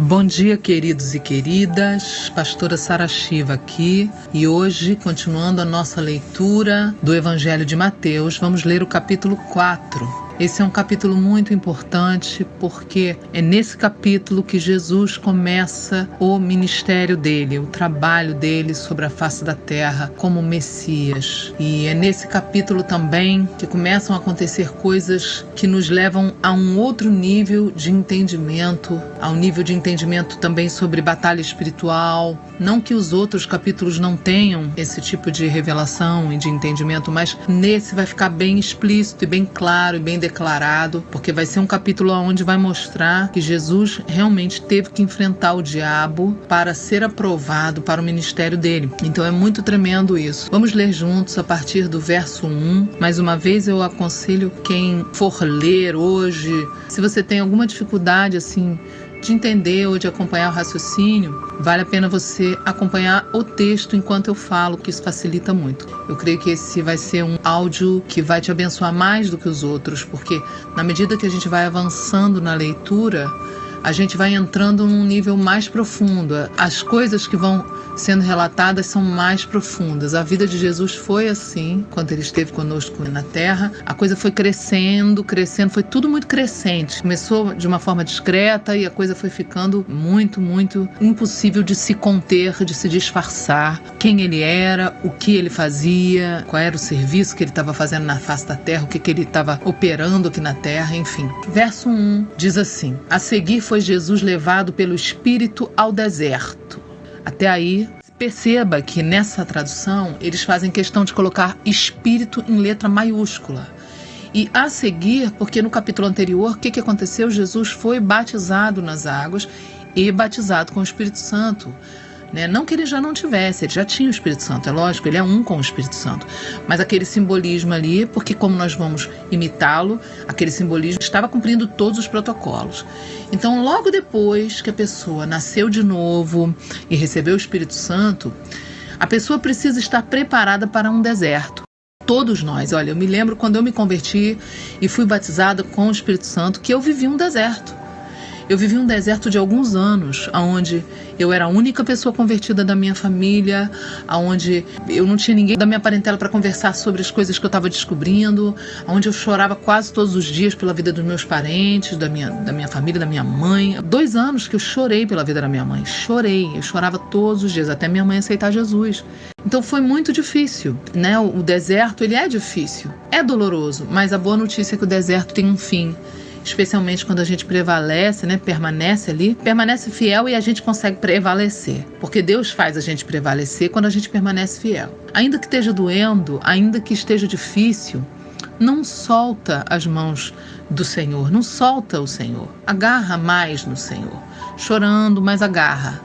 Bom dia, queridos e queridas, pastora Sara Shiva aqui, e hoje, continuando a nossa leitura do Evangelho de Mateus, vamos ler o capítulo 4. Esse é um capítulo muito importante porque é nesse capítulo que Jesus começa o ministério dele, o trabalho dele sobre a face da terra como Messias. E é nesse capítulo também que começam a acontecer coisas que nos levam a um outro nível de entendimento, a um nível de entendimento também sobre batalha espiritual. Não que os outros capítulos não tenham esse tipo de revelação e de entendimento, mas nesse vai ficar bem explícito e bem claro e bem declarado, porque vai ser um capítulo onde vai mostrar que Jesus realmente teve que enfrentar o diabo para ser aprovado para o ministério dele. Então é muito tremendo isso. Vamos ler juntos a partir do verso 1. Mais uma vez eu aconselho quem for ler hoje, se você tem alguma dificuldade assim de entender ou de acompanhar o raciocínio, vale a pena você acompanhar o texto enquanto eu falo, que isso facilita muito. Eu creio que esse vai ser um áudio que vai te abençoar mais do que os outros, porque na medida que a gente vai avançando na leitura, a gente vai entrando num nível mais profundo. As coisas que vão sendo relatadas são mais profundas. A vida de Jesus foi assim, quando ele esteve conosco na terra. A coisa foi crescendo, foi tudo muito crescente. Começou de uma forma discreta e a coisa foi ficando muito, muito impossível de se conter, de se disfarçar. Quem ele era, o que ele fazia, qual era o serviço que ele estava fazendo na face da terra, o que ele estava operando aqui na terra, enfim. Verso 1 diz assim: a seguir foi Jesus levado pelo Espírito ao deserto. Até aí, perceba que nessa tradução eles fazem questão de colocar Espírito em letra maiúscula. E a seguir, porque no capítulo anterior, o que aconteceu? Jesus foi batizado nas águas e batizado com o Espírito Santo. Não que ele já não tivesse, ele já tinha o Espírito Santo, é lógico, ele é um com o Espírito Santo. Mas aquele simbolismo ali, porque como nós vamos imitá-lo, aquele simbolismo estava cumprindo todos os protocolos. Então, logo depois que a pessoa nasceu de novo e recebeu o Espírito Santo, a pessoa precisa estar preparada para um deserto. Todos nós, olha, eu me lembro quando eu me converti e fui batizada com o Espírito Santo, que eu vivi um deserto. Eu vivi um deserto de alguns anos, onde eu era a única pessoa convertida da minha família, onde eu não tinha ninguém da minha parentela para conversar sobre as coisas que eu estava descobrindo, onde eu chorava quase todos os dias pela vida dos meus parentes, da minha família, da minha mãe. 2 anos que eu chorei pela vida da minha mãe, eu chorava todos os dias, até minha mãe aceitar Jesus. Então foi muito difícil, O deserto, ele é difícil, é doloroso, mas a boa notícia é que o deserto tem um fim. Especialmente quando a gente prevalece, permanece ali, permanece fiel e a gente consegue prevalecer. Porque Deus faz a gente prevalecer quando a gente permanece fiel. Ainda que esteja doendo, ainda que esteja difícil, não solta as mãos do Senhor, não solta o Senhor. Agarra mais no Senhor. Chorando, mas agarra.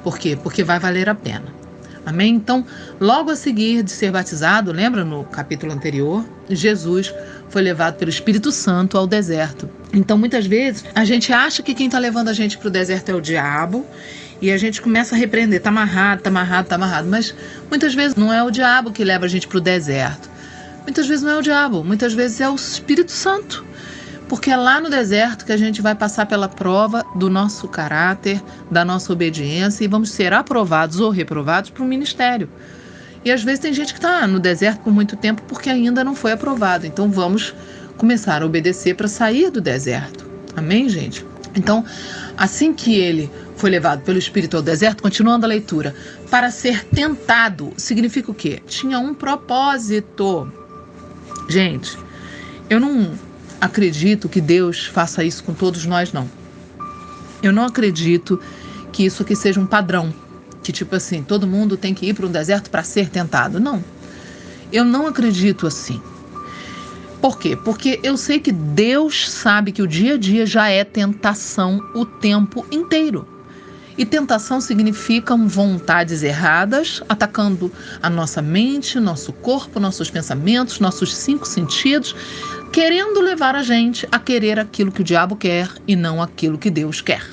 Por quê? Porque vai valer a pena. Amém? Então, logo a seguir de ser batizado, lembra no capítulo anterior, Jesus foi levado pelo Espírito Santo ao deserto. Então, muitas vezes, a gente acha que quem está levando a gente para o deserto é o diabo e a gente começa a repreender, está amarrado, mas muitas vezes não é o diabo que leva a gente para o deserto. Muitas vezes não é o diabo, muitas vezes é o Espírito Santo. Porque é lá no deserto que a gente vai passar pela prova do nosso caráter, da nossa obediência e vamos ser aprovados ou reprovados para o ministério. E às vezes tem gente que está no deserto por muito tempo porque ainda não foi aprovado. Então vamos começar a obedecer para sair do deserto. Amém, gente? Então, assim que ele foi levado pelo Espírito ao deserto, continuando a leitura, para ser tentado, significa o quê? Tinha um propósito. Gente, eu não acredito que Deus faça isso com todos nós, não. Eu não acredito que isso aqui seja um padrão. Que tipo assim, todo mundo tem que ir para um deserto para ser tentado. Não. Eu não acredito assim. Por quê? Porque eu sei que Deus sabe que o dia a dia já é tentação o tempo inteiro. E tentação significa vontades erradas, atacando a nossa mente, nosso corpo, nossos pensamentos, nossos 5 sentidos, querendo levar a gente a querer aquilo que o diabo quer e não aquilo que Deus quer.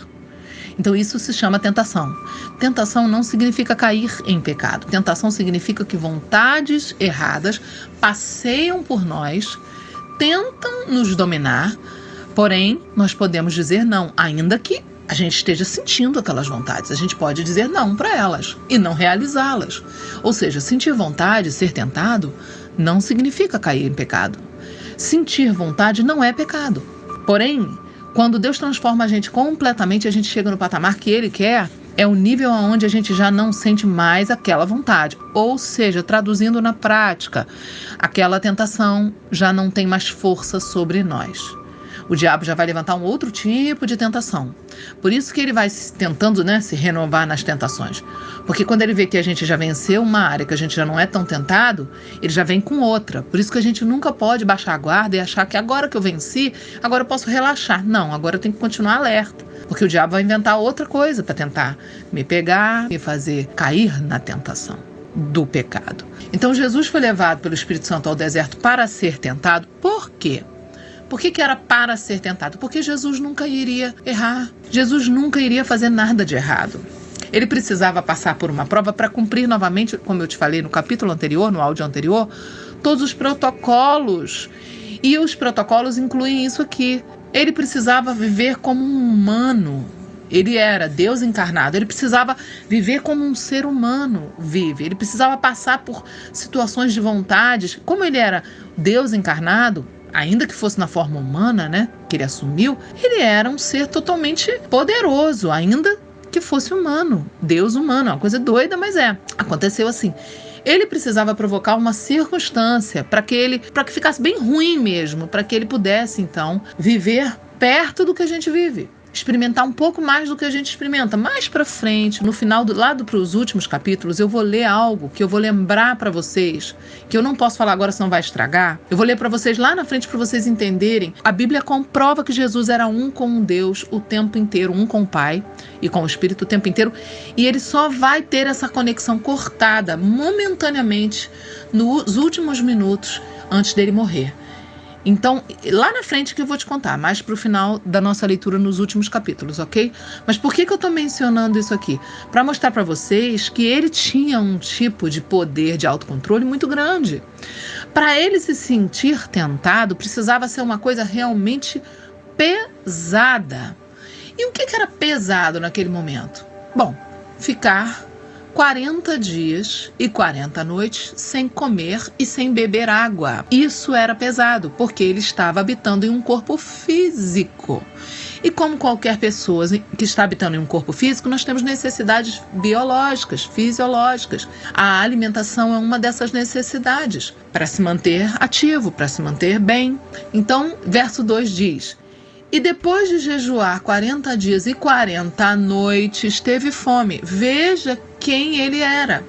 Então isso se chama tentação. Tentação não significa cair em pecado. Tentação significa que vontades erradas passeiam por nós, tentam nos dominar, porém nós podemos dizer não, ainda que a gente esteja sentindo aquelas vontades. A gente pode dizer não para elas e não realizá-las. Ou seja, sentir vontade, ser tentado, não significa cair em pecado. Sentir vontade não é pecado. Porém, quando Deus transforma a gente completamente, a gente chega no patamar que Ele quer, é o nível onde a gente já não sente mais aquela vontade. Ou seja, traduzindo na prática, aquela tentação já não tem mais força sobre nós. O diabo já vai levantar um outro tipo de tentação. Por isso que ele vai tentando, se renovar nas tentações. Porque quando ele vê que a gente já venceu uma área, que a gente já não é tão tentado, ele já vem com outra. Por isso que a gente nunca pode baixar a guarda e achar que agora que eu venci, agora eu posso relaxar. Não, agora eu tenho que continuar alerta. Porque o diabo vai inventar outra coisa para tentar me pegar, me fazer cair na tentação do pecado. Então Jesus foi levado pelo Espírito Santo ao deserto para ser tentado. Por quê? Por que era para ser tentado? Porque Jesus nunca iria errar. Jesus nunca iria fazer nada de errado. Ele precisava passar por uma prova para cumprir novamente, como eu te falei no capítulo anterior, no áudio anterior, todos os protocolos. E os protocolos incluem isso aqui. Ele precisava viver como um humano. Ele era Deus encarnado. Ele precisava viver como um ser humano vive. Ele precisava passar por situações de vontades. Como ele era Deus encarnado, ainda que fosse na forma humana, que ele assumiu, ele era um ser totalmente poderoso, ainda que fosse humano, Deus humano, uma coisa doida, mas aconteceu assim. Ele precisava provocar uma circunstância para que ficasse bem ruim mesmo, para que ele pudesse, então, viver perto do que a gente vive. Experimentar um pouco mais do que a gente experimenta. Mais para frente, no final, para os últimos capítulos, eu vou ler algo que eu vou lembrar para vocês, que eu não posso falar agora, senão vai estragar. Eu vou ler para vocês lá na frente para vocês entenderem. A Bíblia comprova que Jesus era um com Deus o tempo inteiro, um com o Pai e com o Espírito o tempo inteiro, e ele só vai ter essa conexão cortada momentaneamente nos últimos minutos antes dele morrer. Então, lá na frente que eu vou te contar, mais para o final da nossa leitura nos últimos capítulos, ok? Mas por que eu estou mencionando isso aqui? Para mostrar para vocês que ele tinha um tipo de poder de autocontrole muito grande. Para ele se sentir tentado, precisava ser uma coisa realmente pesada. E o que era pesado naquele momento? Bom, ficar 40 dias e 40 noites sem comer e sem beber água. Isso era pesado, porque ele estava habitando em um corpo físico. E como qualquer pessoa que está habitando em um corpo físico, nós temos necessidades biológicas, fisiológicas. A alimentação é uma dessas necessidades, para se manter ativo, para se manter bem. Então, verso 2 diz: e depois de jejuar 40 dias e 40 noites, teve fome. Veja quem ele era.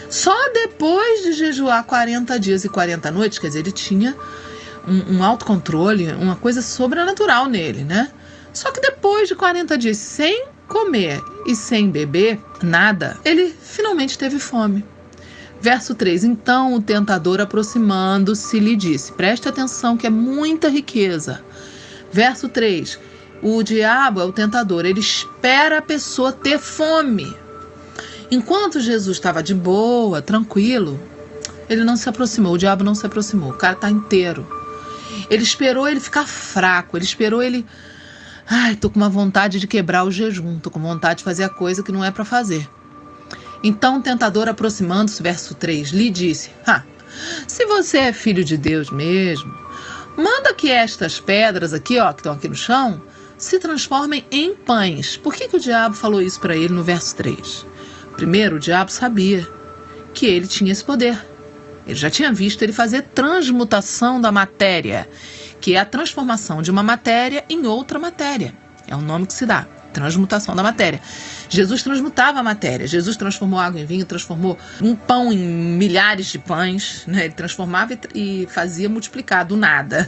Só depois de jejuar 40 dias e 40 noites, quer dizer, ele tinha um autocontrole, uma coisa sobrenatural nele, Só que depois de 40 dias sem comer e sem beber nada, ele finalmente teve fome. Verso 3, então o tentador, aproximando-se, lhe disse, preste atenção que é muita riqueza. Verso 3, o diabo é o tentador, ele espera a pessoa ter fome. Enquanto Jesus estava de boa, tranquilo, ele não se aproximou, o diabo não se aproximou, o cara está inteiro. Ele esperou ele ficar fraco, ele esperou ele... tô com uma vontade de quebrar o jejum, tô com vontade de fazer a coisa que não é para fazer. Então o tentador, aproximando-se, verso 3, lhe disse, se você é filho de Deus mesmo, manda que estas pedras aqui, que estão aqui no chão, se transformem em pães. Por que o diabo falou isso para ele no verso 3? Primeiro, o diabo sabia que ele tinha esse poder. Ele já tinha visto ele fazer transmutação da matéria, que é a transformação de uma matéria em outra matéria. É o nome que se dá, transmutação da matéria. Jesus transmutava a matéria. Jesus transformou água em vinho, transformou um pão em milhares de pães, Ele transformava e fazia multiplicar do nada,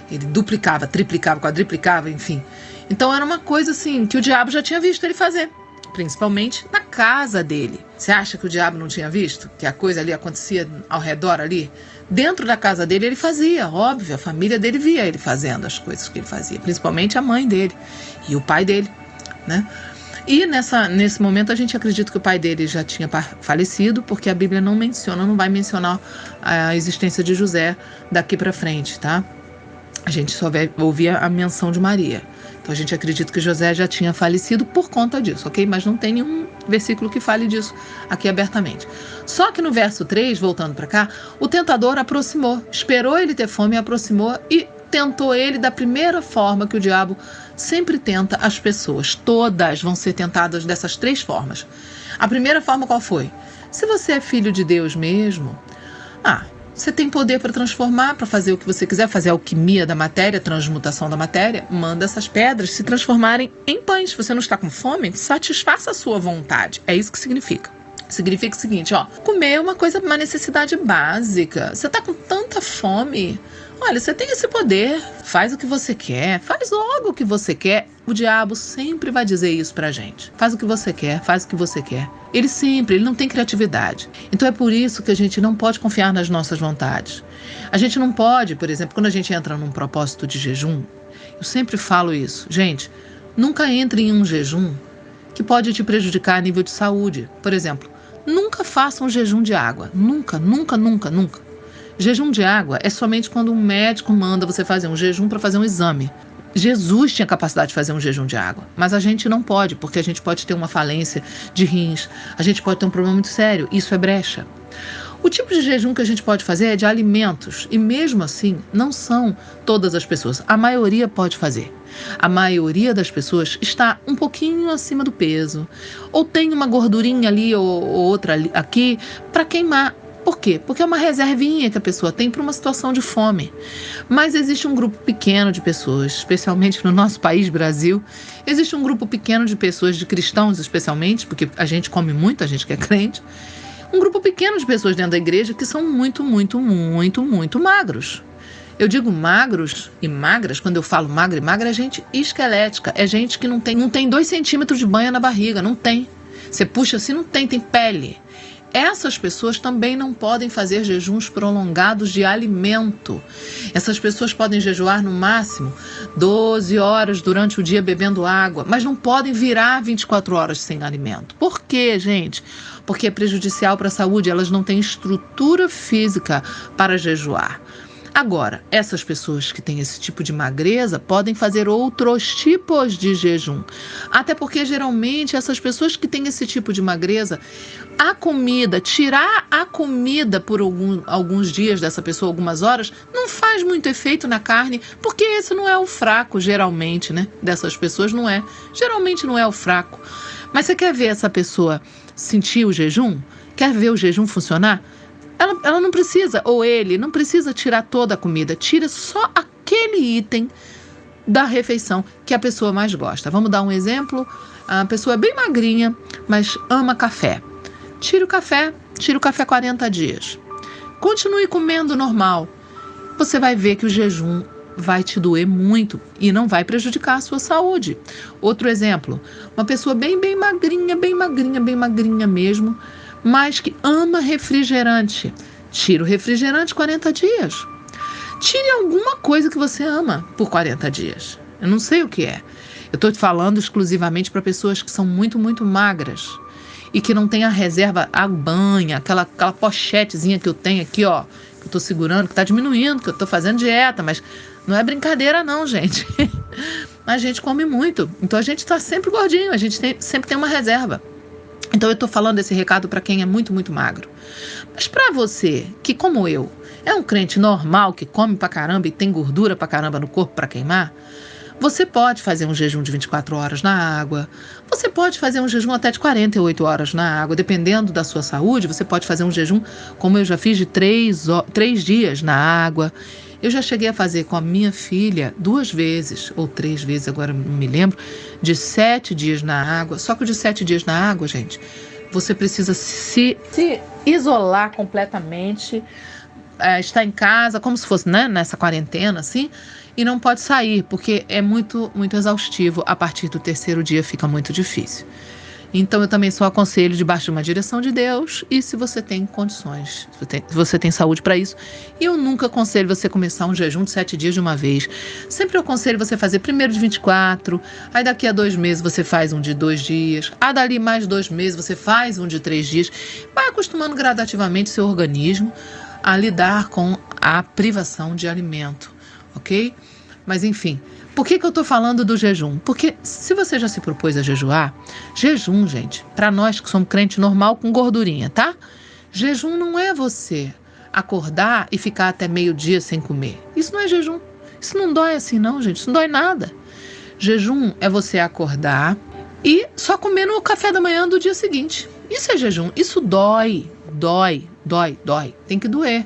Ele duplicava, triplicava, quadriplicava, enfim. Então era uma coisa assim que o diabo já tinha visto ele fazer, principalmente na casa dele. Você acha que o diabo não tinha visto? Que a coisa ali acontecia ao redor ali? Dentro da casa dele ele fazia, óbvio, a família dele via ele fazendo as coisas que ele fazia, principalmente a mãe dele e o pai dele, E nesse momento a gente acredita que o pai dele já tinha falecido, porque a Bíblia não vai mencionar a existência de José daqui para frente, tá? A gente só vai ouvir a menção de Maria. Então a gente acredita que José já tinha falecido por conta disso, ok? Mas não tem nenhum versículo que fale disso aqui abertamente. Só que no verso 3, voltando para cá, o tentador aproximou, esperou ele ter fome, aproximou e tentou ele da primeira forma que o diabo sempre tenta as pessoas. Todas vão ser tentadas dessas 3 formas. A primeira forma qual foi? Se você é filho de Deus mesmo, você tem poder para transformar, para fazer o que você quiser, fazer a alquimia da matéria, transmutação da matéria, manda essas pedras se transformarem em pães. Você não está com fome? Satisfaça a sua vontade. É isso que significa. Significa o seguinte, comer é uma necessidade básica. Você está com tanta fome. Olha, você tem esse poder, faz o que você quer, faz logo o que você quer. O diabo sempre vai dizer isso pra gente. Faz o que você quer, faz o que você quer. Ele não tem criatividade. Então é por isso que a gente não pode confiar nas nossas vontades. A gente não pode, por exemplo, quando a gente entra num propósito de jejum, eu sempre falo isso. Gente, nunca entre em um jejum que pode te prejudicar a nível de saúde. Por exemplo, nunca faça um jejum de água. Nunca, nunca, nunca, nunca. Jejum de água é somente quando um médico manda você fazer um jejum para fazer um exame. Jesus tinha capacidade de fazer um jejum de água, mas a gente não pode, porque a gente pode ter uma falência de rins, a gente pode ter um problema muito sério, isso é brecha. O tipo de jejum que a gente pode fazer é de alimentos, e mesmo assim, não são todas as pessoas. A maioria pode fazer. A maioria das pessoas está um pouquinho acima do peso, ou tem uma gordurinha ali ou outra ali, aqui, para queimar. Por quê? Porque é uma reservinha que a pessoa tem para uma situação de fome. Mas existe um grupo pequeno de pessoas, especialmente no nosso país, Brasil, existe um grupo pequeno de pessoas, de cristãos especialmente, porque a gente come muito, a gente que é crente, um grupo pequeno de pessoas dentro da igreja que são muito, muito, muito, muito magros. Eu digo magros e magras, quando eu falo magra e magra, é gente esquelética, é gente que não tem 2 centímetros de banha na barriga, não tem. Você puxa assim, não tem pele. Essas pessoas também não podem fazer jejuns prolongados de alimento. Essas pessoas podem jejuar no máximo 12 horas durante o dia bebendo água, mas não podem virar 24 horas sem alimento. Por quê, gente? Porque é prejudicial para a saúde, elas não têm estrutura física para jejuar. Agora, essas pessoas que têm esse tipo de magreza podem fazer outros tipos de jejum. Até porque, geralmente, essas pessoas que têm esse tipo de magreza, tirar a comida por alguns dias dessa pessoa, algumas horas, não faz muito efeito na carne, porque esse não é o fraco, geralmente, né? Dessas pessoas não é. Geralmente não é o fraco. Mas você quer ver essa pessoa sentir o jejum? Quer ver o jejum funcionar? Ela não precisa, ou ele não precisa tirar toda a comida, tira só aquele item da refeição que a pessoa mais gosta. Vamos dar um exemplo, a pessoa é bem magrinha, mas ama café. Tira o café 40 dias. Continue comendo normal. Você vai ver que o jejum vai te doer muito e não vai prejudicar a sua saúde. Outro exemplo, uma pessoa bem magrinha mesmo, mas que ama refrigerante. Tira o refrigerante 40 dias. Tire alguma coisa que você ama por 40 dias. Eu não sei o que é. Eu estou te falando exclusivamente para pessoas que são muito, muito magras e que não têm a reserva, a banha, aquela pochetezinha que eu tenho aqui, ó, que eu estou segurando, que está diminuindo, que eu estou fazendo dieta, mas não é brincadeira não, gente. A gente come muito, então a gente está sempre gordinho, a gente sempre tem uma reserva. Então eu estou falando esse recado para quem é muito, muito magro. Mas para você, que como eu, é um crente normal, que come pra caramba e tem gordura pra caramba no corpo para queimar, você pode fazer um jejum de 24 horas na água, você pode fazer um jejum até de 48 horas na água, dependendo da sua saúde, você pode fazer um jejum, como eu já fiz, de 3 dias na água. Eu já cheguei a fazer com a minha filha 2 vezes, ou 3 vezes, agora não me lembro, de 7 dias na água. Só que o de 7 dias na água, gente, você precisa se isolar completamente, estar em casa, como se fosse, né, nessa quarentena, assim, e não pode sair, porque é muito, muito exaustivo. A partir do 3º dia fica muito difícil. Então eu também só aconselho debaixo de uma direção de Deus e se você tem condições, se você tem saúde para isso. E eu nunca aconselho você começar um jejum de 7 dias de uma vez. Sempre eu aconselho você fazer primeiro de 24, aí daqui a 2 meses você faz um de 2 dias, dali mais 2 meses você faz um de 3 dias. Vai acostumando gradativamente seu organismo a lidar com a privação de alimento, ok? Mas enfim, Por que eu estou falando do jejum? Porque se você já se propôs a jejuar, jejum, gente, para nós que somos crente normal com gordurinha, tá? Jejum não é você acordar e ficar até meio-dia sem comer. Isso não é jejum. Isso não dói assim não, gente. Isso não dói nada. Jejum é você acordar e só comer no café da manhã do dia seguinte. Isso é jejum. Isso dói. Tem que doer.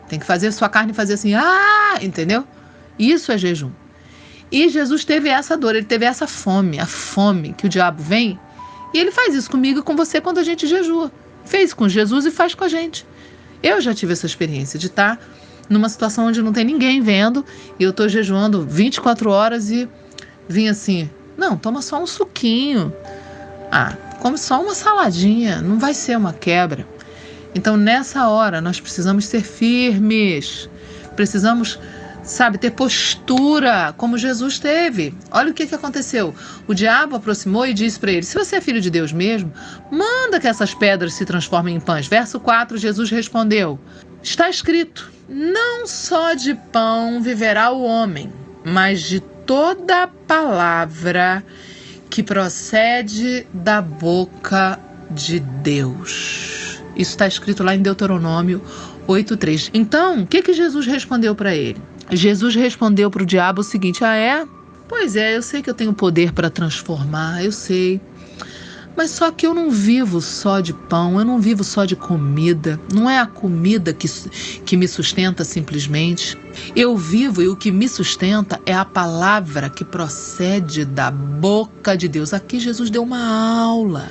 Tem que fazer sua carne fazer assim, entendeu? Isso é jejum. E Jesus teve essa dor, ele teve essa fome, a fome que o diabo vem. E ele faz isso comigo e com você quando a gente jejua. Fez com Jesus e faz com a gente. Eu já tive essa experiência de estar numa situação onde não tem ninguém vendo e eu estou jejuando 24 horas e vim assim, não, toma só um suquinho. Come só uma saladinha, não vai ser uma quebra. Então, nessa hora, nós precisamos ser firmes. Precisamos, ter postura, como Jesus teve. Olha o que aconteceu. O diabo aproximou e disse para ele, se você é filho de Deus mesmo, manda que essas pedras se transformem em pães. Verso 4, Jesus respondeu, está escrito, não só de pão viverá o homem, mas de toda palavra que procede da boca de Deus. Isso está escrito lá em Deuteronômio 8:3. Então, o que Jesus respondeu para ele? Jesus respondeu para o diabo o seguinte, Pois é, eu sei que eu tenho poder para transformar, eu sei. Mas só que eu não vivo só de pão, eu não vivo só de comida. Não é a comida que me sustenta simplesmente. Eu vivo e o que me sustenta é a palavra que procede da boca de Deus. Aqui Jesus deu uma aula.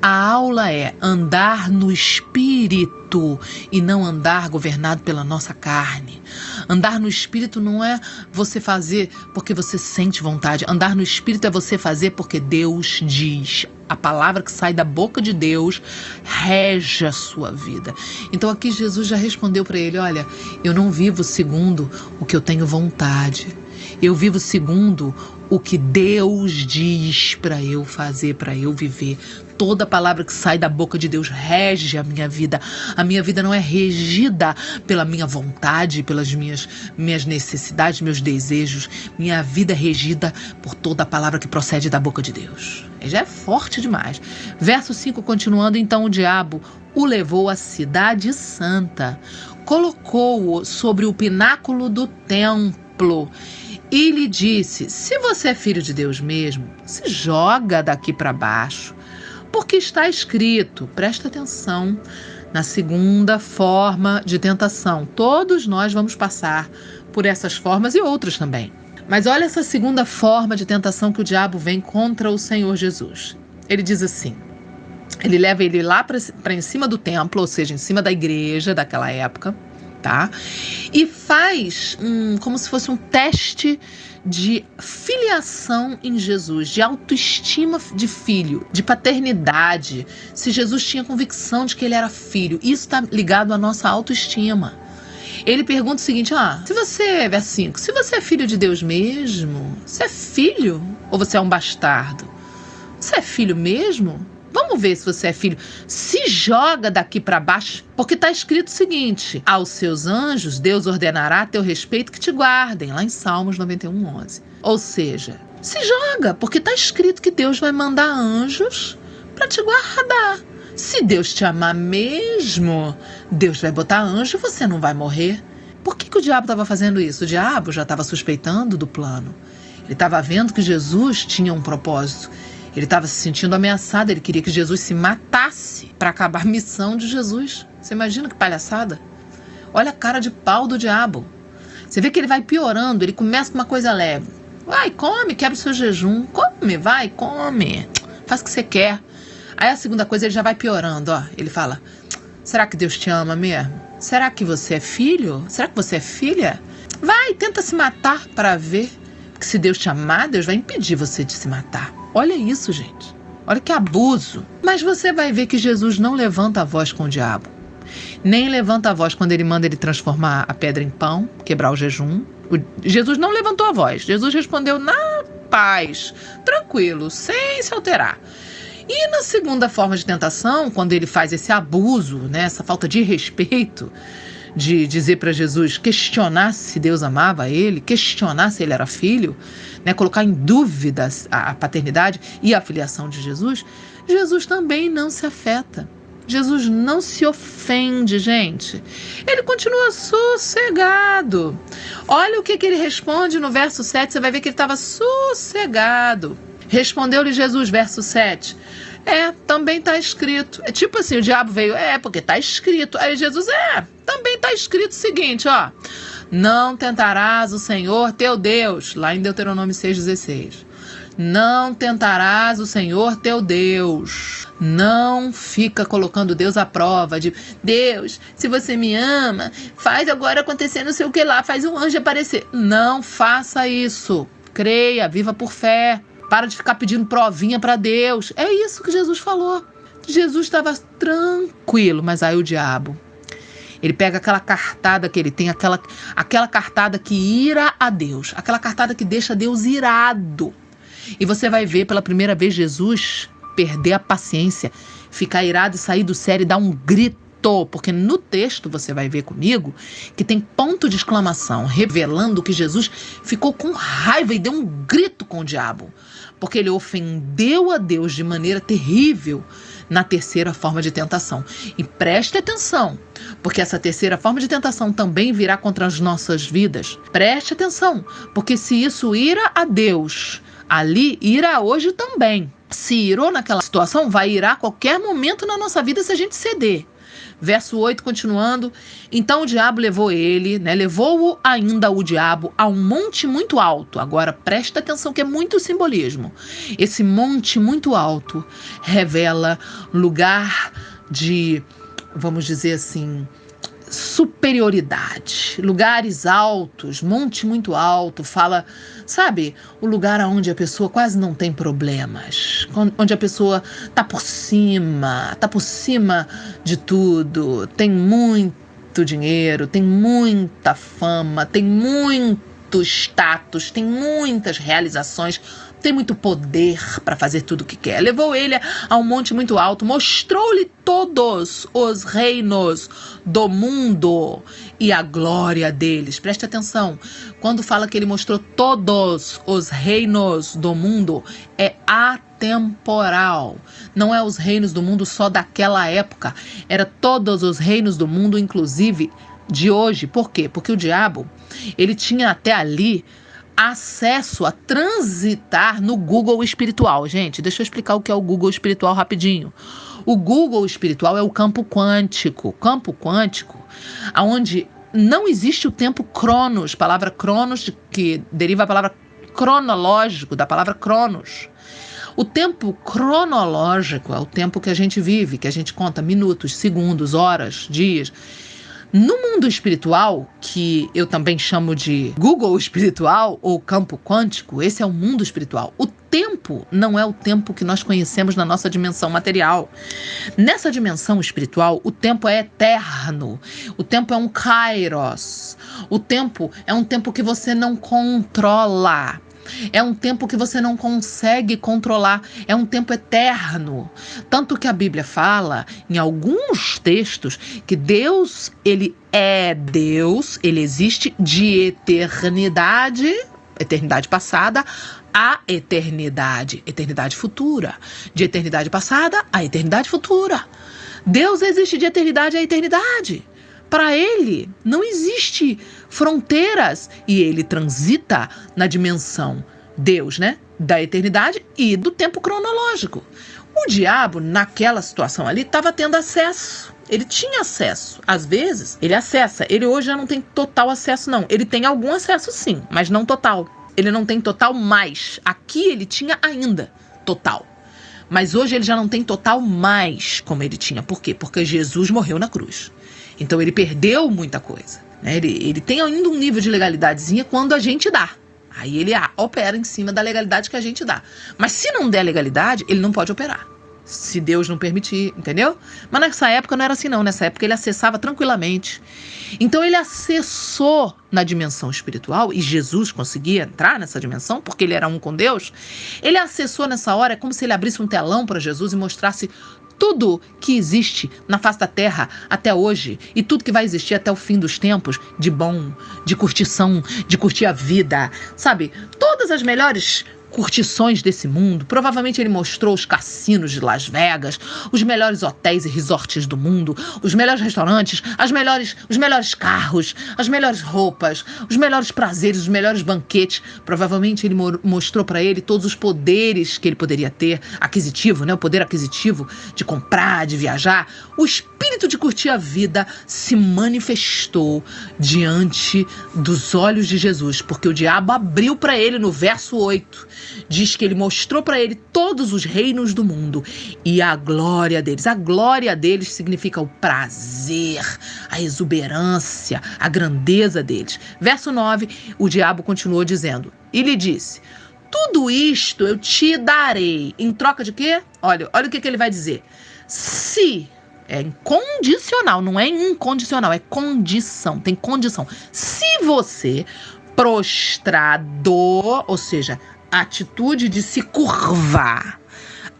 A aula é andar no Espírito e não andar governado pela nossa carne. Andar no Espírito não é você fazer porque você sente vontade. Andar no Espírito é você fazer porque Deus diz. A palavra que sai da boca de Deus rege a sua vida. Então aqui Jesus já respondeu para ele, olha, eu não vivo segundo o que eu tenho vontade. Eu vivo segundo o que Deus diz para eu fazer, para eu viver. Toda palavra que sai da boca de Deus rege a minha vida. A minha vida não é regida pela minha vontade, pelas minhas necessidades, meus desejos. Minha vida é regida por toda a palavra que procede da boca de Deus. Já é forte demais. Verso 5, continuando, então o diabo o levou à cidade santa, colocou-o sobre o pináculo do templo e lhe disse, se você é filho de Deus mesmo, se joga daqui para baixo. Porque está escrito, presta atenção, na segunda forma de tentação. Todos nós vamos passar por essas formas e outras também. Mas olha essa segunda forma de tentação que o diabo vem contra o Senhor Jesus. Ele diz assim, ele leva ele lá para em cima do templo, ou seja, em cima da igreja daquela época, tá? E faz como se fosse um teste de filiação em Jesus, de autoestima de filho, de paternidade, se Jesus tinha convicção de que ele era filho. Isso está ligado à nossa autoestima. Ele pergunta o seguinte, verso 5, se você é filho de Deus mesmo, você é filho ou você é um bastardo? Você é filho mesmo? Vamos ver se você é filho. Se joga daqui para baixo, porque está escrito o seguinte, aos seus anjos Deus ordenará a teu respeito que te guardem, lá em Salmos 91:11. Ou seja, se joga, porque está escrito que Deus vai mandar anjos para te guardar. Se Deus te amar mesmo, Deus vai botar anjo e você não vai morrer. Por que o diabo estava fazendo isso? O diabo já estava suspeitando do plano. Ele estava vendo que Jesus tinha um propósito. Ele estava se sentindo ameaçado, ele queria que Jesus se matasse para acabar a missão de Jesus. Você imagina que palhaçada? Olha a cara de pau do diabo. Você vê que ele vai piorando, ele começa com uma coisa leve. Vai, come, quebra o seu jejum. Come, vai, come. Faz o que você quer. Aí a segunda coisa, ele já vai piorando. Ele fala, será que Deus te ama mesmo? Será que você é filho? Será que você é filha? Vai, tenta se matar para ver. Porque se Deus te amar, Deus vai impedir você de se matar. Olha isso, gente. Olha que abuso. Mas você vai ver que Jesus não levanta a voz com o diabo. Nem levanta a voz quando ele manda ele transformar a pedra em pão, quebrar o jejum. Jesus não levantou a voz. Jesus respondeu na paz, tranquilo, sem se alterar. E na segunda forma de tentação, quando ele faz esse abuso, essa falta de respeito, de dizer para Jesus, questionar se Deus amava ele, questionar se ele era filho, né, colocar em dúvida a paternidade e a filiação de Jesus, Jesus também não se afeta. Jesus não se ofende, gente. Ele continua sossegado. Olha o que ele responde no verso 7, você vai ver que ele estava sossegado. Respondeu-lhe Jesus, verso 7, também está escrito. É tipo assim, o diabo veio, porque está escrito. Aí Jesus, também está escrito o seguinte, não tentarás o Senhor teu Deus, lá em Deuteronômio 6,16. Não tentarás o Senhor teu Deus. Não fica colocando Deus à prova de Deus, se você me ama, faz agora acontecer não sei o que lá, faz um anjo aparecer. Não faça isso. Creia, viva por fé. Para de ficar pedindo provinha para Deus. É isso que Jesus falou. Jesus estava tranquilo, mas aí o diabo, ele pega aquela cartada que ele tem, aquela cartada que ira a Deus, aquela cartada que deixa Deus irado. E você vai ver pela primeira vez Jesus perder a paciência, ficar irado e sair do sério e dar um grito. Porque no texto você vai ver comigo que tem ponto de exclamação, revelando que Jesus ficou com raiva e deu um grito com o diabo. Porque ele ofendeu a Deus de maneira terrível na terceira forma de tentação. E preste atenção, porque essa terceira forma de tentação também virá contra as nossas vidas. Preste atenção, porque se isso ira a Deus, ali irá hoje também. Se irou naquela situação, vai irar a qualquer momento na nossa vida se a gente ceder. Verso 8, continuando, então o diabo levou ele, levou-o ainda o diabo a um monte muito alto. Agora presta atenção que é muito simbolismo. Esse monte muito alto revela lugar de, vamos dizer assim, superioridade, lugares altos, monte muito alto, fala, sabe, o lugar onde a pessoa quase não tem problemas, onde a pessoa tá por cima de tudo, tem muito dinheiro, tem muita fama, tem muito status, tem muitas realizações, tem muito poder para fazer tudo o que quer. Levou ele a um monte muito alto, mostrou-lhe todos os reinos do mundo e a glória deles. Preste atenção, quando fala que ele mostrou todos os reinos do mundo, é atemporal. Não é os reinos do mundo só daquela época, era todos os reinos do mundo, inclusive de hoje. Por quê? Porque o diabo, ele tinha até ali acesso a transitar no Google espiritual. Gente, deixa eu explicar o que é o Google espiritual rapidinho. O Google espiritual é o campo quântico. Campo quântico, onde não existe o tempo cronos, palavra cronos, que deriva a palavra cronológico, da palavra cronos. O tempo cronológico é o tempo que a gente vive, que a gente conta minutos, segundos, horas, dias. No mundo espiritual, que eu também chamo de Google espiritual ou campo quântico, esse é o mundo espiritual. O tempo não é o tempo que nós conhecemos na nossa dimensão material. Nessa dimensão espiritual, o tempo é eterno. O tempo é um kairos. O tempo é um tempo que você não controla. É um tempo que você não consegue controlar, é um tempo eterno. Tanto que a Bíblia fala, em alguns textos, que Deus, ele é Deus, ele existe de eternidade, eternidade passada, a eternidade, eternidade futura. De eternidade passada a eternidade futura. Deus existe de eternidade a eternidade. Para ele, não existe fronteiras e ele transita na dimensão Deus, da eternidade e do tempo cronológico. O diabo, naquela situação ali, estava tendo acesso. Ele tinha acesso. Às vezes, ele acessa. Ele hoje já não tem total acesso, não. Ele tem algum acesso, sim, mas não total. Ele não tem total mais. Aqui ele tinha ainda total. Mas hoje ele já não tem total mais como ele tinha. Por quê? Porque Jesus morreu na cruz. Então ele perdeu muita coisa. Ele tem ainda um nível de legalidadezinha quando a gente dá. Aí ele opera em cima da legalidade que a gente dá. Mas se não der legalidade, ele não pode operar. Se Deus não permitir, entendeu? Mas nessa época não era assim não. Nessa época ele acessava tranquilamente. Então ele acessou na dimensão espiritual, e Jesus conseguia entrar nessa dimensão, porque ele era um com Deus. Ele acessou nessa hora, é como se ele abrisse um telão para Jesus e mostrasse tudo que existe na face da terra até hoje e tudo que vai existir até o fim dos tempos, de bom, de curtição, de curtir a vida, sabe? Todas as melhores curtições desse mundo. Provavelmente ele mostrou os cassinos de Las Vegas, os melhores hotéis e resorts do mundo, os melhores restaurantes, os melhores carros, as melhores roupas, os melhores prazeres, os melhores banquetes. Provavelmente ele mostrou para ele todos os poderes que ele poderia ter, aquisitivo, né? O poder aquisitivo de comprar, de viajar. O espírito de curtir a vida se manifestou diante dos olhos de Jesus, porque o diabo abriu para ele no verso 8. Diz que ele mostrou para ele todos os reinos do mundo e a glória deles. A glória deles significa o prazer, a exuberância, a grandeza deles. Verso 9, o diabo continuou dizendo, e lhe disse, tudo isto eu te darei. Em troca de quê? Olha o que ele vai dizer. Se, é incondicional, não é incondicional, é condição, tem condição. Se você prostrado, ou seja, atitude de se curvar.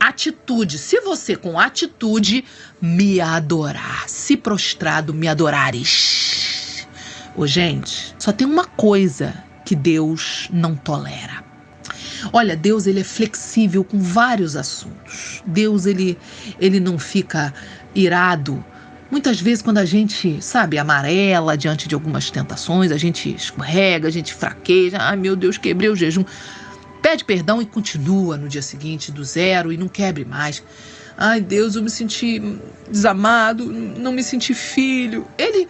Atitude, se você com atitude me adorar, se prostrado me adorares. Ô, gente, só tem uma coisa que Deus não tolera. Olha, Deus ele é flexível com vários assuntos. Deus ele não fica irado. Muitas vezes quando a gente, sabe, amarela diante de algumas tentações, a gente escorrega, a gente fraqueja. Ai, meu Deus, quebrei o jejum. Pede perdão e continua no dia seguinte do zero e não quebre mais. Ai, Deus, eu me senti desamado, não me senti filho. Ele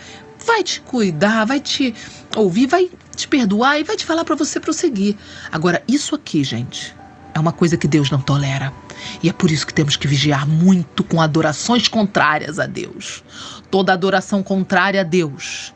vai te cuidar, vai te ouvir, vai te perdoar e vai te falar para você prosseguir. Agora, isso aqui, gente, é uma coisa que Deus não tolera. E é por isso que temos que vigiar muito com adorações contrárias a Deus. Toda adoração contrária a Deus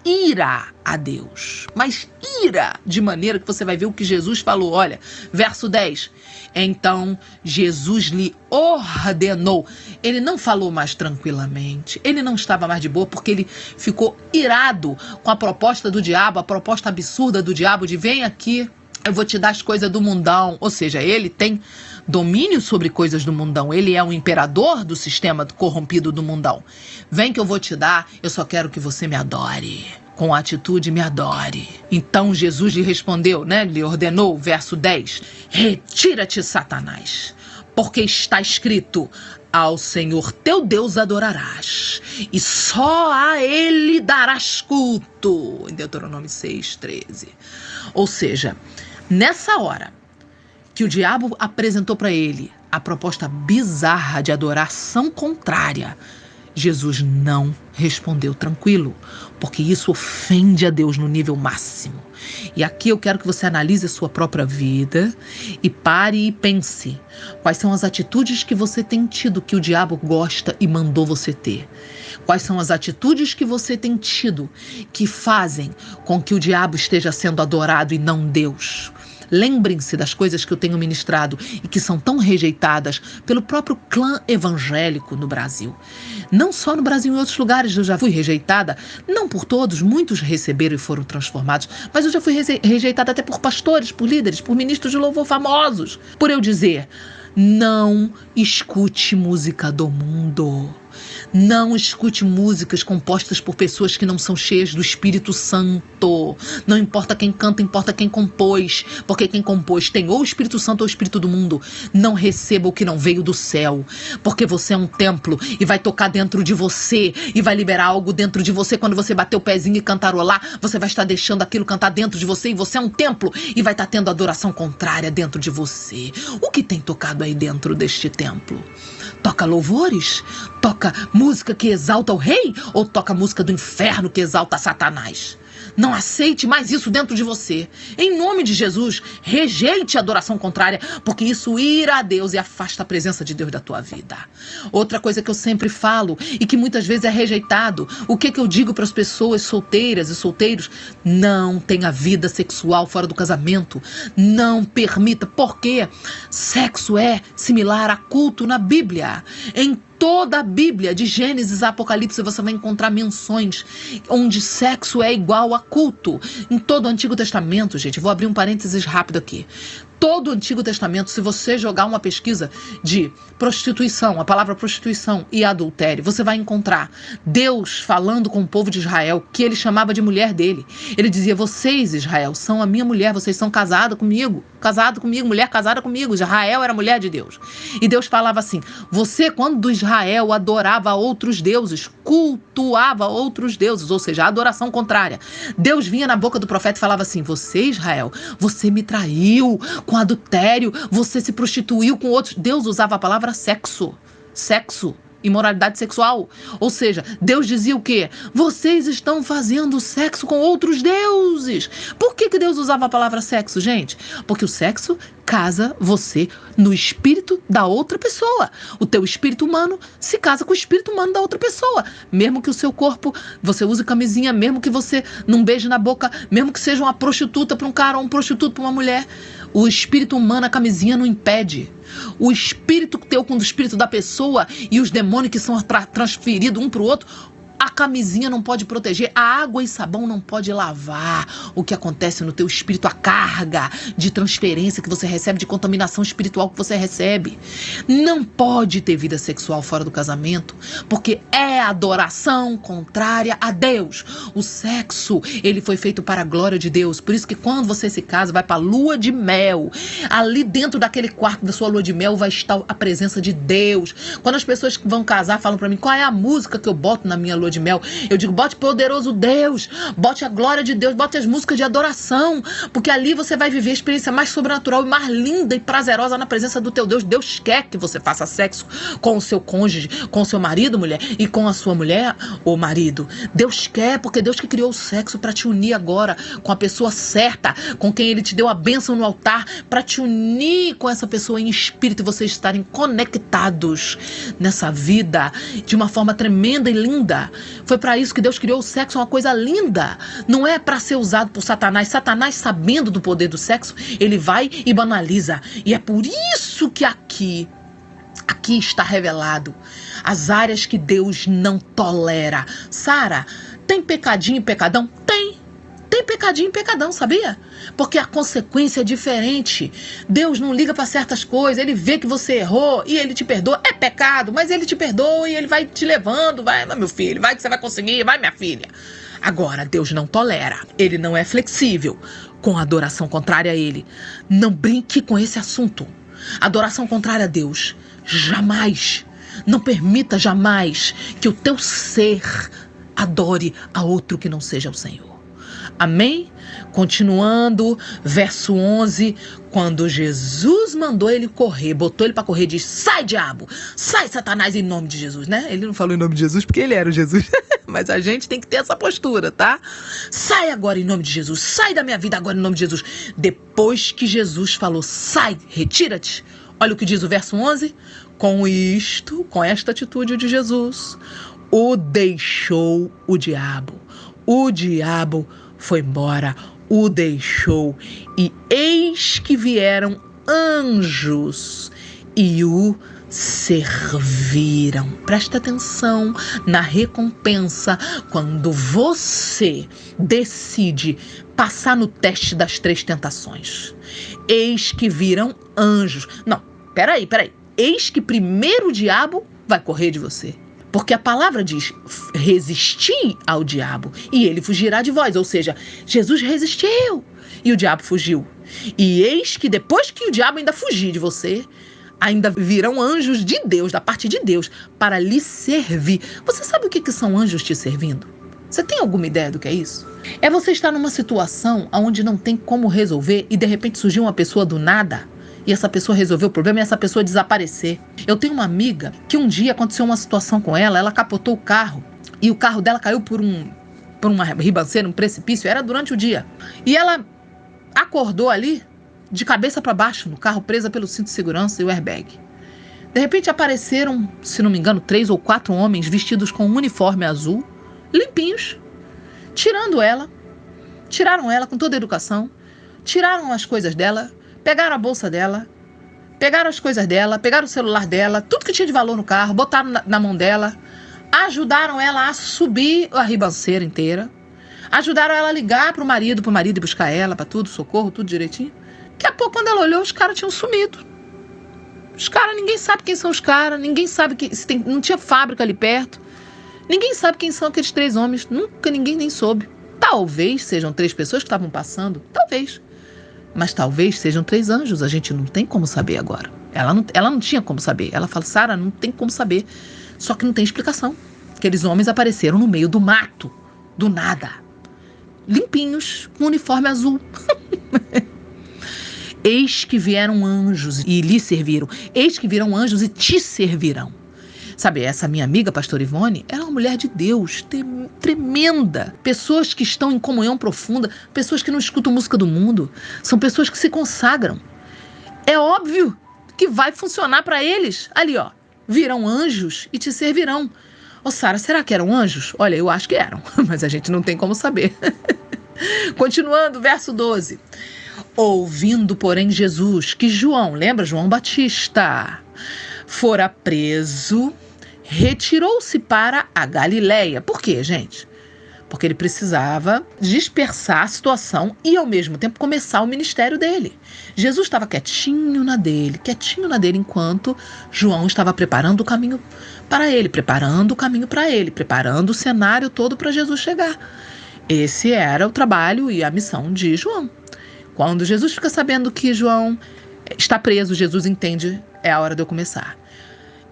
ira a Deus, mas ira de maneira que você vai ver o que Jesus falou. Olha, verso 10. Então Jesus lhe ordenou. Ele não falou mais tranquilamente, ele não estava mais de boa porque ele ficou irado com a proposta do diabo, a proposta absurda do diabo de vem aqui, eu vou te dar as coisas do mundão. Ou seja, ele tem domínio sobre coisas do mundão. Ele é o imperador do sistema corrompido do mundão. Vem que eu vou te dar, eu só quero que você me adore. Com atitude me adore. Então Jesus lhe respondeu, lhe ordenou, verso 10. Retira-te, Satanás, porque está escrito, ao Senhor teu Deus adorarás, e só a ele darás culto. Em Deuteronômio 6:13. Ou seja, nessa hora que o diabo apresentou para ele a proposta bizarra de adoração contrária, Jesus não respondeu tranquilo, porque isso ofende a Deus no nível máximo. E aqui eu quero que você analise a sua própria vida e pare e pense. Quais são as atitudes que você tem tido que o diabo gosta e mandou você ter? Quais são as atitudes que você tem tido que fazem com que o diabo esteja sendo adorado e não Deus? Lembrem-se das coisas que eu tenho ministrado e que são tão rejeitadas pelo próprio clã evangélico no Brasil. Não só no Brasil, em outros lugares eu já fui rejeitada, não por todos, muitos receberam e foram transformados, mas eu já fui rejeitada até por pastores, por líderes, por ministros de louvor famosos, por eu dizer, não escute música do mundo. Não escute músicas compostas por pessoas que não são cheias do Espírito Santo. Não importa quem canta, importa quem compôs. Porque quem compôs tem ou o Espírito Santo ou o Espírito do mundo. Não receba o que não veio do céu. Porque você é um templo e vai tocar dentro de você e vai liberar algo dentro de você. Quando você bater o pezinho e cantarolar, você vai estar deixando aquilo cantar dentro de você e você é um templo e vai estar tendo adoração contrária dentro de você. O que tem tocado aí dentro deste templo? Toca louvores? Toca música que exalta o rei? Ou toca música do inferno que exalta Satanás? Não aceite mais isso dentro de você. Em nome de Jesus, rejeite a adoração contrária, porque isso ira a Deus e afasta a presença de Deus da tua vida. Outra coisa que eu sempre falo e que muitas vezes é rejeitado, o que eu digo para as pessoas solteiras e solteiros? Não tenha vida sexual fora do casamento. Não permita, porque sexo é similar a culto na Bíblia. Em toda a Bíblia, de Gênesis a Apocalipse, você vai encontrar menções onde sexo é igual a culto. Em todo o Antigo Testamento, gente, vou abrir um parênteses rápido aqui. todo o Antigo Testamento, se você jogar uma pesquisa de prostituição, a palavra prostituição e adultério, você vai encontrar Deus falando com o povo de Israel, que ele chamava de mulher dele. Ele dizia: vocês, Israel, são a minha mulher, vocês são casados comigo, mulher casada comigo. Israel era mulher de Deus. E Deus falava assim: você, quando Israel adorava outros deuses, cultuava outros deuses, ou seja, a adoração contrária, Deus vinha na boca do profeta e falava assim: você, Israel, você me traiu com adultério, você se prostituiu com outros. Deus usava a palavra sexo, imoralidade sexual. Ou seja, Deus dizia o quê? Vocês estão fazendo sexo com outros deuses. Por que Deus usava a palavra sexo, gente? Porque o sexo casa você no espírito da outra pessoa. O teu espírito humano se casa com o espírito humano da outra pessoa. Mesmo que o seu corpo, você use camisinha, mesmo que você não beije na boca, mesmo que seja uma prostituta para um cara ou um prostituto para uma mulher, o espírito humano, a camisinha não impede. O espírito teu com o espírito da pessoa e os demônios que são transferidos um para o outro, a camisinha não pode proteger, a água e sabão não pode lavar o que acontece no teu espírito, a carga de transferência que você recebe, de contaminação espiritual que você recebe. Não pode ter vida sexual fora do casamento, porque é adoração contrária a Deus. O sexo, ele foi feito para a glória de Deus. Por isso que quando você se casa, vai para a lua de mel. Ali dentro daquele quarto da sua lua de mel vai estar a presença de Deus. Quando as pessoas que vão casar falam para mim: qual é a música que eu boto na minha lua de mel? Eu digo: bote poderoso Deus, bote a glória de Deus, bote as músicas de adoração, porque ali você vai viver a experiência mais sobrenatural e mais linda e prazerosa na presença do teu Deus. Deus quer que você faça sexo com o seu cônjuge, com o seu marido, mulher, e com a sua mulher ou marido. Deus quer, porque Deus que criou o sexo para te unir agora com a pessoa certa, com quem ele te deu a bênção no altar, para te unir com essa pessoa em espírito e vocês estarem conectados nessa vida de uma forma tremenda e linda. Foi para isso que Deus criou o sexo, uma coisa linda. Não é para ser usado por Satanás. Satanás, sabendo do poder do sexo, ele vai e banaliza. E é por isso que aqui está revelado as áreas que Deus não tolera. Sara, tem pecadinho e pecadão? Tem pecadinho e pecadão, sabia? Porque a consequência é diferente. Deus não liga para certas coisas, ele vê que você errou e ele te perdoa. É pecado, mas ele te perdoa e ele vai te levando. Vai, meu filho, vai que você vai conseguir, vai, minha filha. Agora, Deus não tolera. Ele não é flexível com a adoração contrária a ele. Não brinque com esse assunto. Adoração contrária a Deus. Jamais. Não permita jamais que o teu ser adore a outro que não seja o Senhor. Amém? Continuando, verso 11, quando Jesus mandou ele correr, botou ele para correr, diz: sai, diabo, sai, Satanás, em nome de Jesus, né? Ele não falou em nome de Jesus porque ele era o Jesus, mas a gente tem que ter essa postura, tá? Sai agora em nome de Jesus, sai da minha vida agora em nome de Jesus. Depois que Jesus falou: sai, retira-te, olha o que diz o verso 11, com esta atitude de Jesus, o deixou o diabo. O diabo foi embora, o deixou, e eis que vieram anjos e o serviram. Presta atenção na recompensa quando você decide passar no teste das 3 tentações. Eis que virão anjos. Não, peraí. Eis que primeiro o diabo vai correr de você. Porque a palavra diz: resisti ao diabo e ele fugirá de vós. Ou seja, Jesus resistiu e o diabo fugiu. E eis que depois que o diabo ainda fugir de você, ainda virão anjos de Deus, da parte de Deus, para lhe servir. Você sabe o que são anjos te servindo? Você tem alguma ideia do que é isso? É você estar numa situação onde não tem como resolver e de repente surgiu uma pessoa do nada e essa pessoa resolveu o problema e essa pessoa desaparecer. Eu tenho uma amiga que um dia aconteceu uma situação com ela capotou o carro e o carro dela caiu por uma ribanceira, um precipício, era durante o dia. E ela acordou ali de cabeça para baixo no carro, presa pelo cinto de segurança e o airbag. De repente apareceram, se não me engano, 3 ou 4 homens vestidos com um uniforme azul, limpinhos, tiraram ela com toda a educação, tiraram as coisas dela, pegaram a bolsa dela, pegaram as coisas dela, pegaram o celular dela, tudo que tinha de valor no carro, botaram na mão dela, ajudaram ela a subir a ribanceira inteira, ajudaram ela a ligar pro marido ir buscar ela, para tudo, socorro, tudo direitinho. Daqui a pouco, quando ela olhou, os caras tinham sumido. Os caras, ninguém sabe quem são os caras, ninguém sabe que não tinha fábrica ali perto. Ninguém sabe quem são aqueles 3 homens, nunca ninguém nem soube. Talvez sejam 3 pessoas que estavam passando, talvez. Mas talvez sejam 3 anjos, a gente não tem como saber agora. Ela não tinha como saber. Ela fala, Sara, não tem como saber. Só que não tem explicação. Aqueles homens apareceram no meio do mato, do nada. Limpinhos, com uniforme azul. Eis que vieram anjos e lhe serviram. Eis que virão anjos e te servirão. Sabe, essa minha amiga, pastora Ivone, ela é uma mulher de Deus, tremenda. Pessoas que estão em comunhão profunda, pessoas que não escutam música do mundo, são pessoas que se consagram. É óbvio que vai funcionar para eles. Ali, ó, virão anjos e te servirão. Ô, Sara, será que eram anjos? Olha, eu acho que eram, mas a gente não tem como saber. Continuando, verso 12. Ouvindo, porém, Jesus que João, lembra João Batista, fora preso, retirou-se para a Galileia. Por quê, gente? Porque ele precisava dispersar a situação e, ao mesmo tempo, começar o ministério dele. Jesus estava quietinho na dele, enquanto João estava preparando o caminho para ele, preparando o cenário todo para Jesus chegar. Esse era o trabalho e a missão de João. Quando Jesus fica sabendo que João está preso, Jesus entende, é a hora de eu começar.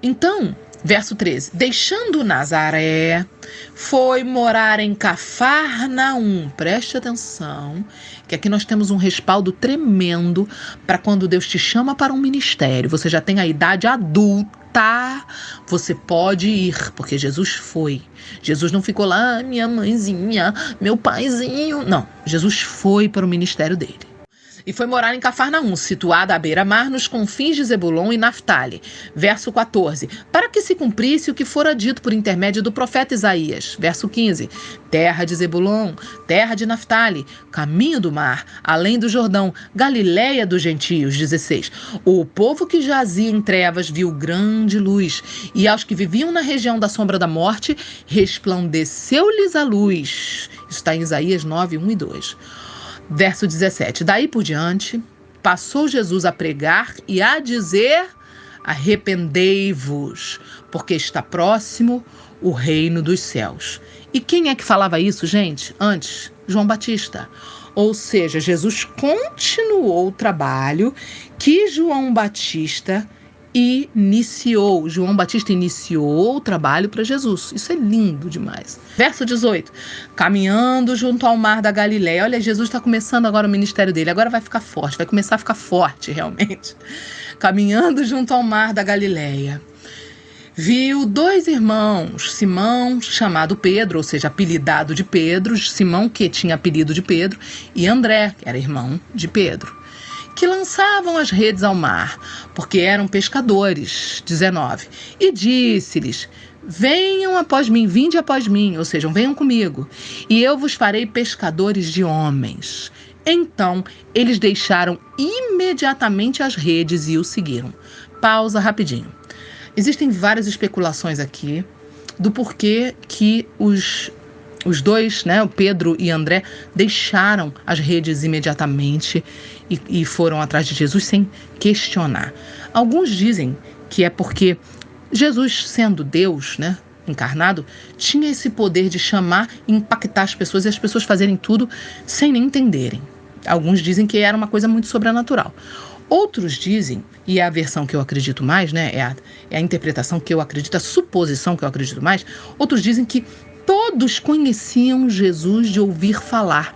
Então, verso 13, deixando Nazaré, foi morar em Cafarnaum. Preste atenção, que aqui nós temos um respaldo tremendo para quando Deus te chama para um ministério. Você já tem a idade adulta, você pode ir, porque Jesus foi. Jesus não ficou lá, minha mãezinha, meu paizinho. Não, Jesus foi para o ministério dele. E foi morar em Cafarnaum, situada à beira-mar, nos confins de Zebulon e Naftali. Verso 14. Para que se cumprisse o que fora dito por intermédio do profeta Isaías. Verso 15. Terra de Zebulon, terra de Naftali, caminho do mar, além do Jordão, Galileia dos gentios. 16. O povo que jazia em trevas viu grande luz, e aos que viviam na região da sombra da morte, resplandeceu-lhes a luz. Isso está em Isaías 9, 1 e 2. Verso 17. Daí por diante, passou Jesus a pregar e a dizer: arrependei-vos, porque está próximo o reino dos céus. E quem é que falava isso, gente? Antes, João Batista. Ou seja, Jesus continuou o trabalho que João Batista iniciou. João Batista iniciou o trabalho para Jesus. Isso é lindo demais. Verso 18. Caminhando junto ao mar da Galileia. Olha, Jesus está começando agora o ministério dele. Agora vai ficar forte, vai começar a ficar forte realmente. Caminhando junto ao mar da Galileia, viu 2 irmãos, Simão, chamado Pedro, ou seja, apelidado de Pedro, Simão, que tinha apelido de Pedro, e André, que era irmão de Pedro, que lançavam as redes ao mar, porque eram pescadores. 19. E disse-lhes: venham após mim, vinde após mim, ou seja, venham comigo, e eu vos farei pescadores de homens. Então, eles deixaram imediatamente as redes e o seguiram. Pausa rapidinho. Existem várias especulações aqui do porquê que os 2, né, o Pedro e André, deixaram as redes imediatamente e foram atrás de Jesus sem questionar. Alguns dizem que é porque Jesus, sendo Deus, né, encarnado, tinha esse poder de chamar e impactar as pessoas e as pessoas fazerem tudo sem nem entenderem. Alguns dizem que era uma coisa muito sobrenatural. Outros dizem, e é a versão que eu acredito mais, né, é a interpretação que eu acredito, a suposição que eu acredito mais, outros dizem que todos conheciam Jesus de ouvir falar,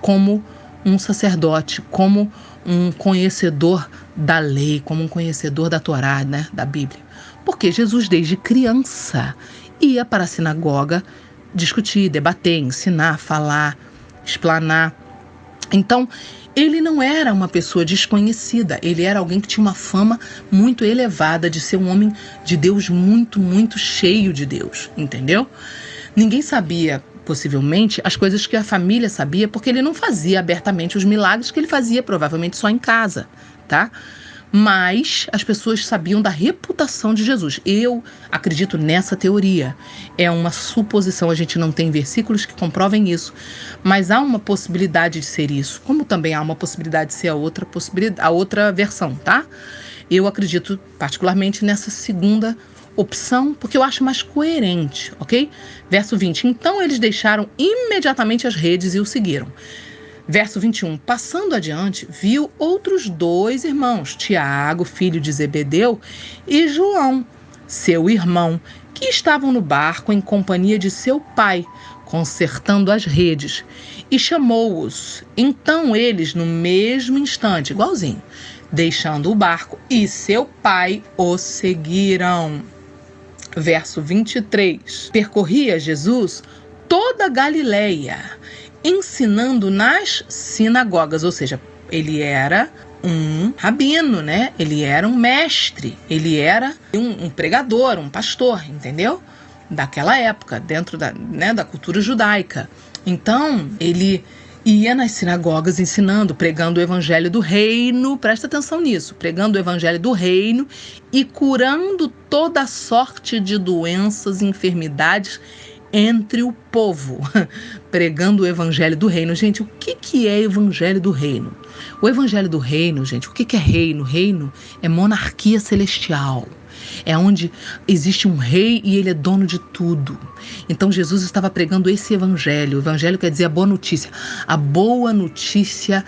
como um sacerdote, como um conhecedor da lei, como um conhecedor da Torá, né, da Bíblia. Porque Jesus, desde criança, ia para a sinagoga discutir, debater, ensinar, falar, explanar. Então, ele não era uma pessoa desconhecida, ele era alguém que tinha uma fama muito elevada de ser um homem de Deus muito, muito cheio de Deus, entendeu? Ninguém sabia, possivelmente, as coisas que a família sabia, porque ele não fazia abertamente os milagres que ele fazia, provavelmente só em casa, tá? mas as pessoas sabiam da reputação de Jesus. Eu acredito nessa teoria. É uma suposição, a gente não tem versículos que comprovem isso, mas há uma possibilidade de ser isso, como também há uma possibilidade de ser a outra versão, tá? Eu acredito particularmente nessa segunda opção, porque eu acho mais coerente, ok? Verso 20. Então eles deixaram imediatamente as redes e o seguiram. Verso 21. Passando adiante, viu outros 2 irmãos, Tiago, filho de Zebedeu, e João, seu irmão, que estavam no barco em companhia de seu pai, consertando as redes, e chamou-os. Então eles, no mesmo instante, igualzinho, deixando o barco, e seu pai o seguiram. Verso 23. Percorria Jesus toda a Galileia, ensinando nas sinagogas, ou seja, ele era um rabino, né? Ele era um mestre, ele era um pregador, um pastor, entendeu? Daquela época, dentro da cultura judaica. Então, ele ia nas sinagogas ensinando, pregando o evangelho do reino, presta atenção nisso, pregando o evangelho do reino e curando toda sorte de doenças e enfermidades entre o povo, pregando o evangelho do reino. Gente, o que é evangelho do reino? O evangelho do reino, gente, o que é reino? Reino é monarquia celestial. É onde existe um rei e ele é dono de tudo. Então Jesus estava pregando esse evangelho. O evangelho quer dizer a boa notícia. A boa notícia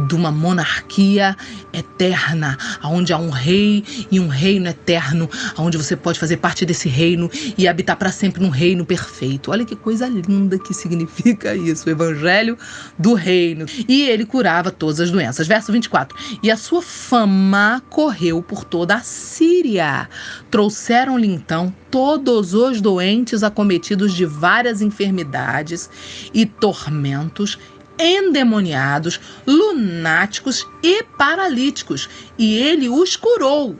de uma monarquia eterna, onde há um rei e um reino eterno, onde você pode fazer parte desse reino e habitar para sempre num reino perfeito. Olha que coisa linda que significa isso, o evangelho do reino. E ele curava todas as doenças. Verso 24. E a sua fama correu por toda a Síria. Trouxeram-lhe então todos os doentes acometidos de várias enfermidades e tormentos, endemoniados, lunáticos e paralíticos, e ele os curou.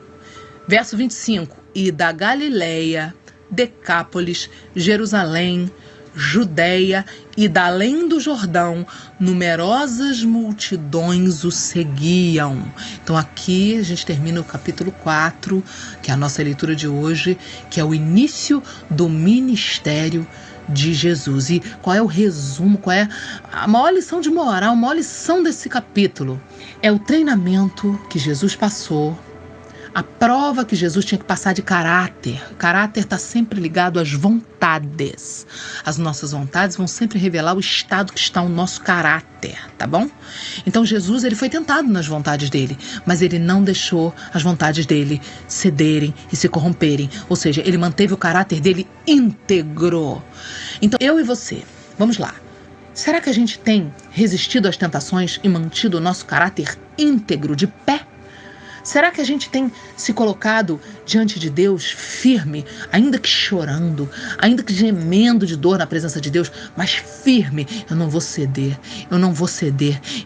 Verso 25. E da Galileia, Decápolis, Jerusalém, Judeia e da além do Jordão, numerosas multidões o seguiam. Então aqui a gente termina o capítulo 4, que é a nossa leitura de hoje, que é o início do ministério de Jesus. E qual é o resumo, qual é a maior lição de moral, a maior lição desse capítulo? É o treinamento que Jesus passou, a prova que Jesus tinha que passar de caráter. Caráter está sempre ligado às vontades. As nossas vontades vão sempre revelar o estado que está o nosso caráter, tá bom? Então Jesus, ele foi tentado nas vontades dele, mas ele não deixou as vontades dele cederem e se corromperem. Ou seja, ele manteve o caráter dele íntegro. Então eu e você, vamos lá. Será que a gente tem resistido às tentações e mantido o nosso caráter íntegro de pé? Será que a gente tem se colocado diante de Deus firme, ainda que chorando, ainda que gemendo de dor na presença de Deus, mas firme? Eu não vou ceder,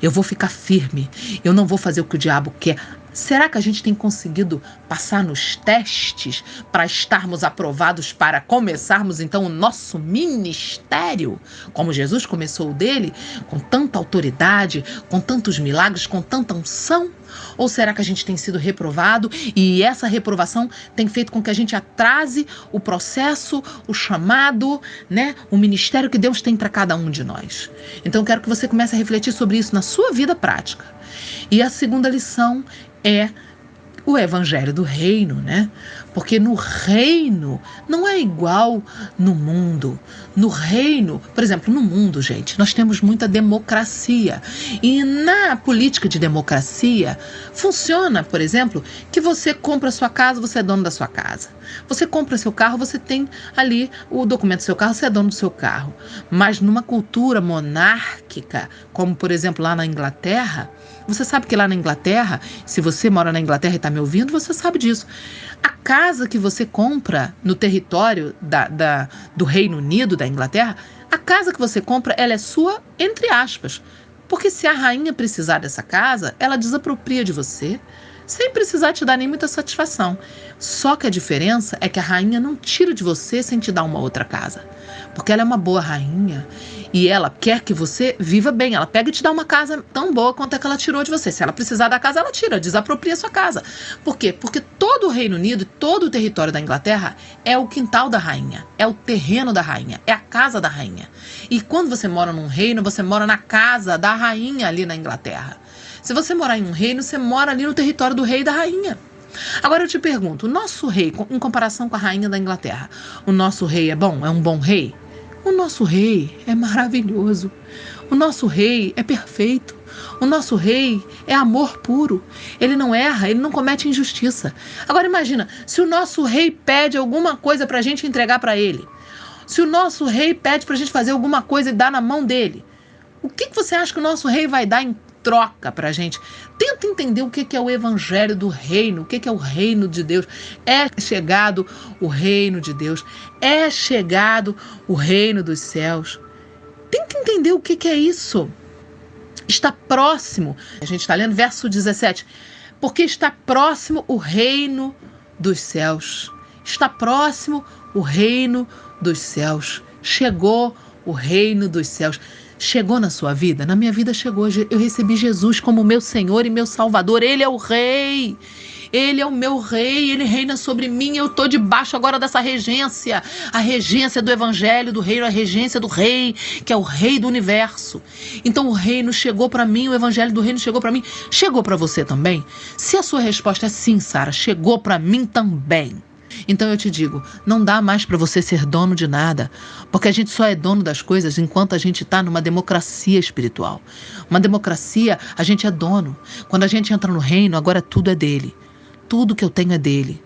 eu vou ficar firme, eu não vou fazer o que o diabo quer. Será que a gente tem conseguido passar nos testes para estarmos aprovados para começarmos então o nosso ministério, como Jesus começou o dele, com tanta autoridade, com tantos milagres, com tanta unção? Ou será que a gente tem sido reprovado e essa reprovação tem feito com que a gente atrase o processo, o chamado, né, o ministério que Deus tem para cada um de nós? Então eu quero que você comece a refletir sobre isso na sua vida prática. E a segunda lição é o evangelho do reino, né? Porque no reino não é igual no mundo. No reino, por exemplo, no mundo, gente, nós temos muita democracia. E na política de democracia, funciona, por exemplo, que você compra sua casa, você é dono da sua casa. Você compra seu carro, você tem ali o documento do seu carro, você é dono do seu carro. Mas numa cultura monárquica, como por exemplo lá na Inglaterra, você sabe que lá na Inglaterra, se você mora na Inglaterra e está me ouvindo, você sabe disso. A casa que você compra no território do Reino Unido, da Inglaterra, a casa que você compra, ela é sua, entre aspas. Porque se a rainha precisar dessa casa, ela desapropria de você. sem precisar te dar nem muita satisfação. Só que a diferença é que a rainha não tira de você sem te dar uma outra casa. Porque ela é uma boa rainha e ela quer que você viva bem. Ela pega e te dá uma casa tão boa quanto a que ela tirou de você. Se ela precisar da casa, ela tira, desapropria a sua casa. Por quê? Porque todo o Reino Unido, todo o território da Inglaterra é o quintal da rainha, é o terreno da rainha, é a casa da rainha. E quando você mora num reino, você mora na casa da rainha ali na Inglaterra. Se você morar em um reino, você mora ali no território do rei e da rainha. Agora eu te pergunto, o nosso rei, em comparação com a rainha da Inglaterra, o nosso rei é bom? É um bom rei? O nosso rei é maravilhoso. O nosso rei é perfeito. O nosso rei é amor puro. Ele não erra, ele não comete injustiça. Agora imagina, se o nosso rei pede alguma coisa para a gente entregar para ele, se o nosso rei pede para a gente fazer alguma coisa e dar na mão dele, o que você acha que o nosso rei vai dar em troca para a gente? Tenta entender o que é o evangelho do reino, o que é o reino de Deus. É chegado o reino de Deus, é chegado o reino dos céus. Tenta entender o que é isso. Está próximo, a gente está lendo verso 17, porque está próximo o reino dos céus. Está próximo o reino dos céus. Chegou o reino dos céus. Chegou na sua vida? Na minha vida chegou. Eu recebi Jesus como meu Senhor e meu Salvador. Ele é o Rei. Ele é o meu Rei. Ele reina sobre mim. Eu estou debaixo agora dessa regência. A regência do Evangelho, do Reino, a regência do Rei, que é o Rei do Universo. Então o reino chegou para mim, o Evangelho do Reino chegou para mim. Chegou para você também? Se a sua resposta é sim, Sara, chegou para mim também. Então eu te digo, não dá mais para você ser dono de nada, porque a gente só é dono das coisas enquanto a gente está numa democracia espiritual. Uma democracia, a gente é dono. Quando a gente entra no reino, agora tudo é dele. Tudo que eu tenho é dele.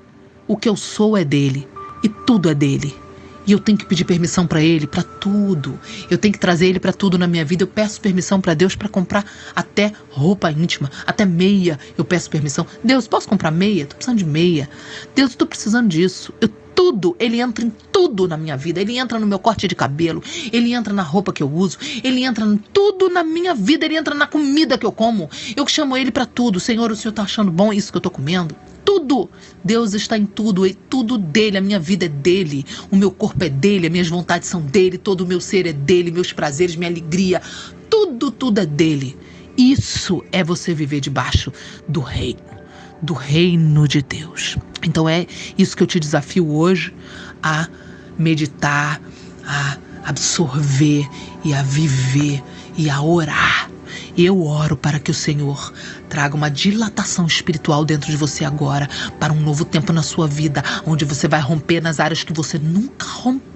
O que eu sou é dele. E tudo é dele. E eu tenho que pedir permissão para ele, para tudo. Eu tenho que trazer ele para tudo na minha vida. Eu peço permissão para Deus para comprar até roupa íntima, até meia. Eu peço permissão. Deus, posso comprar meia? Estou precisando de meia. Deus, estou precisando disso. Tudo, ele entra em tudo na minha vida. Ele entra no meu corte de cabelo. Ele entra na roupa que eu uso. Ele entra em tudo na minha vida. Ele entra na comida que eu como. Eu chamo ele para tudo. Senhor, o Senhor está achando bom isso que eu estou comendo? Tudo. Deus está em tudo, e tudo dele, a minha vida é dele, o meu corpo é dele, as minhas vontades são dele, todo o meu ser é dele, meus prazeres, minha alegria, tudo é dele. Isso é você viver debaixo do reino de Deus. Então é isso que eu te desafio hoje, a meditar, a absorver e a viver e a orar. Eu oro para que o Senhor traga uma dilatação espiritual dentro de você agora, para um novo tempo na sua vida, onde você vai romper nas áreas que você nunca rompeu.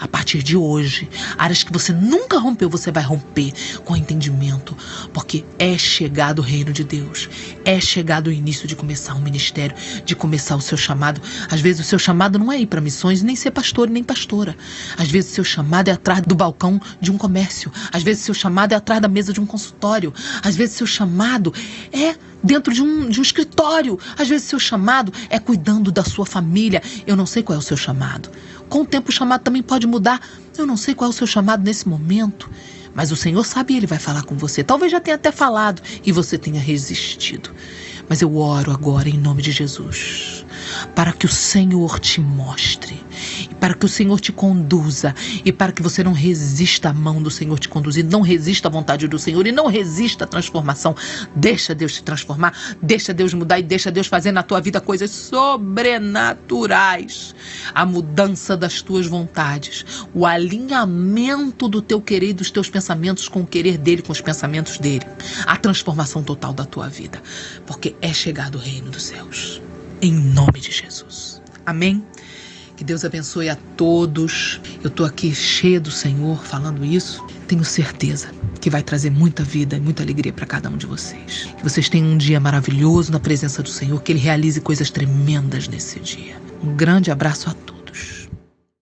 A partir de hoje, áreas que você nunca rompeu, você vai romper com entendimento, porque é chegado o reino de Deus, é chegado o início de começar um ministério, de começar o seu chamado. Às vezes o seu chamado não é ir para missões, nem ser pastor nem pastora. Às vezes o seu chamado é atrás do balcão de um comércio, às vezes o seu chamado é atrás da mesa de um consultório, às vezes o seu chamado é dentro de um escritório, às vezes o seu chamado é cuidando da sua família. Eu não sei qual é o seu chamado. Com o tempo o chamado também pode mudar. Eu não sei qual é o seu chamado nesse momento, mas o Senhor sabe e Ele vai falar com você. Talvez já tenha até falado e você tenha resistido. Mas eu oro agora em nome de Jesus, para que o Senhor te mostre, e para que o Senhor te conduza, e para que você não resista à mão do Senhor te conduzir, não resista à vontade do Senhor e não resista à transformação. Deixa Deus te transformar, deixa Deus mudar e deixa Deus fazer na tua vida coisas sobrenaturais. A mudança das tuas vontades, o alinhamento do teu querer e dos teus pensamentos com o querer dele, com os pensamentos dele. A transformação total da tua vida, porque é chegado o reino dos céus. Em nome de Jesus. Amém? Que Deus abençoe a todos. Eu estou aqui cheia do Senhor falando isso. Tenho certeza que vai trazer muita vida e muita alegria para cada um de vocês. Que vocês tenham um dia maravilhoso na presença do Senhor. Que Ele realize coisas tremendas nesse dia. Um grande abraço a todos.